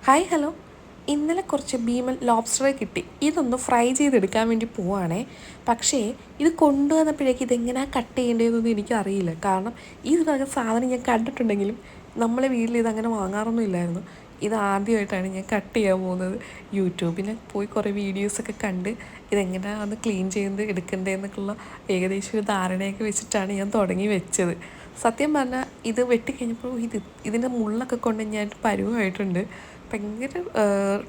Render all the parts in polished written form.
Hi hello. ഇന്നലെ കുറച്ച് ഭീമൻ ലോബ്സ്റ്ററെ കിട്ടി. ഇതൊന്ന് ഫ്രൈ ചെയ്തെടുക്കാൻ വേണ്ടി പോവാണേ. പക്ഷേ ഇത് കൊണ്ടുവന്നപ്പോഴേക്ക് ഇതെങ്ങനെയാണ് കട്ട് ചെയ്യേണ്ടതെന്നൊന്നും എനിക്കറിയില്ല. കാരണം ഈ വക സാധനം ഞാൻ കണ്ടിട്ടുണ്ടെങ്കിലും നമ്മളെ വീട്ടിൽ ഇതങ്ങനെ വാങ്ങാറൊന്നും ഇല്ലായിരുന്നു. ഇത് ആദ്യമായിട്ടാണ് ഞാൻ കട്ട് ചെയ്യാൻ പോകുന്നത്. യൂട്യൂബിൽ പോയി കുറേ വീഡിയോസൊക്കെ കണ്ട് ഇതെങ്ങനെയാണ് ക്ലീൻ ചെയ്ത് എടുക്കേണ്ടതെന്നൊക്കെയുള്ള ഏകദേശം ഒരു ധാരണയൊക്കെ വെച്ചിട്ടാണ് ഞാൻ തുടങ്ങി വെച്ചത്. സത്യം പറഞ്ഞാൽ ഇത് വെട്ടിക്കഴിഞ്ഞപ്പോൾ ഇതിൻ്റെ മുള്ളൊക്കെ കൊണ്ട് ഞാൻ പരുവമായിട്ടുണ്ട്. ഭയങ്കര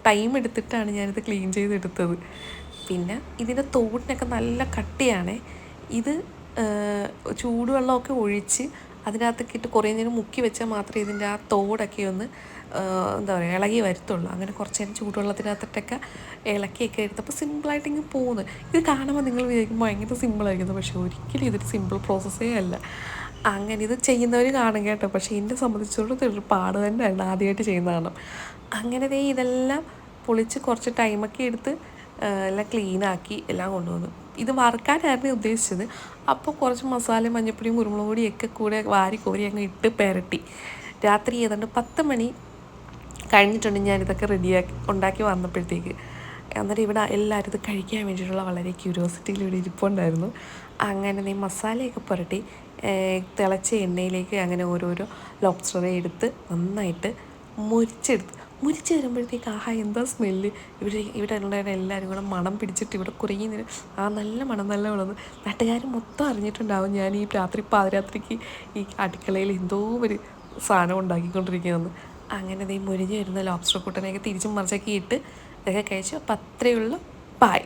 ടൈം എടുത്തിട്ടാണ് ഞാനിത് ക്ലീൻ ചെയ്തെടുത്തത്. പിന്നെ ഇതിൻ്റെ തോടിനൊക്കെ നല്ല കട്ടിയാണേ. ഇത് ചൂടുവെള്ളമൊക്കെ ഒഴിച്ച് അതിനകത്തൊക്കെ ഇട്ട് കുറേ നേരം മുക്കി വെച്ചാൽ മാത്രമേ ഇതിൻ്റെ ആ തോടൊക്കെ ഒന്ന് എന്താ പറയുക ഇളകി വരത്തുള്ളൂ. അങ്ങനെ കുറച്ച് നേരം ചൂടുവെള്ളത്തിനകത്തിട്ടൊക്കെ ഇളക്കിയൊക്കെ എടുത്തപ്പോൾ സിമ്പിളായിട്ട് ഇങ്ങനെ പോകുന്നത്. ഇത് കാണുമ്പോൾ നിങ്ങൾ വിചാരിക്കും ഭയങ്കര സിമ്പിളായിരിക്കുന്നു. പക്ഷേ ഒരിക്കലും ഇതൊരു സിമ്പിൾ പ്രോസസ്സേ അല്ല. അങ്ങനെ ഇത് ചെയ്യുന്നവർ കാണും കേട്ടോ. പക്ഷേ എന്നെ സംബന്ധിച്ചിടത്തോളം ഇതൊരു പാട് തന്നെയാണ്, ആദ്യമായിട്ട് ചെയ്യുന്നതാണ്. അങ്ങനെ ഇതെല്ലാം പൊളിച്ച് കുറച്ച് ടൈമൊക്കെ എടുത്ത് എല്ലാം ക്ലീനാക്കി എല്ലാം കൊണ്ടുവന്നു. ഇത് വറുക്കാനായിരുന്നു ഉദ്ദേശിച്ചത്. അപ്പോൾ കുറച്ച് മസാലയും മഞ്ഞൾപ്പൊടിയും കുരുമുളക് പൊടിയൊക്കെ കൂടെ വാരി കോരി അങ്ങ് ഇട്ട് പുരട്ടി. രാത്രി ഏതാണ്ട് 10 മണി കഴിഞ്ഞിട്ടുണ്ട് ഞാനിതൊക്കെ ഉണ്ടാക്കി വന്നപ്പോഴത്തേക്ക്. അന്നേരം ഇവിടെ എല്ലാവരും ഇത് കഴിക്കാൻ വേണ്ടിയിട്ടുള്ള വളരെ ക്യൂരിയോസിറ്റിയിൽ ഇവിടെ ഇരിപ്പുണ്ടായിരുന്നു. അങ്ങനെ മസാലയൊക്കെ പുരട്ടി തിളച്ച എണ്ണയിലേക്ക് അങ്ങനെ ഓരോരോ ലോബ്സ്റ്ററെ എടുത്ത് നന്നായിട്ട് മുരിച്ച് വരുമ്പോഴത്തേക്ക് ആഹാ എന്താ സ്മെല്ല്. ഇവിടെ ഉള്ളവരെ എല്ലാവരും കൂടെ മണം പിടിച്ചിട്ട് ഇവിടെ കുറേ നേരം നല്ല മണം നാട്ടുകാർ മൊത്തം അറിഞ്ഞിട്ടുണ്ടാവും ഞാൻ ഈ പാതിരാത്രിക്ക് ഈ അടുക്കളയിൽ എന്തോ ഒരു സാധനം ഉണ്ടാക്കിക്കൊണ്ടിരിക്കുകയെന്ന്. അങ്ങനെ മുരിഞ്ഞ് വരുന്ന ലോബ്സ്റ്റർ കൂട്ടനെയൊക്കെ തിരിച്ചും മറിച്ചൊക്കെ ഇട്ട് ഇതൊക്കെ കഴിച്ചു. അപ്പം അത്രയേ ഉള്ളൂ. ബായ്.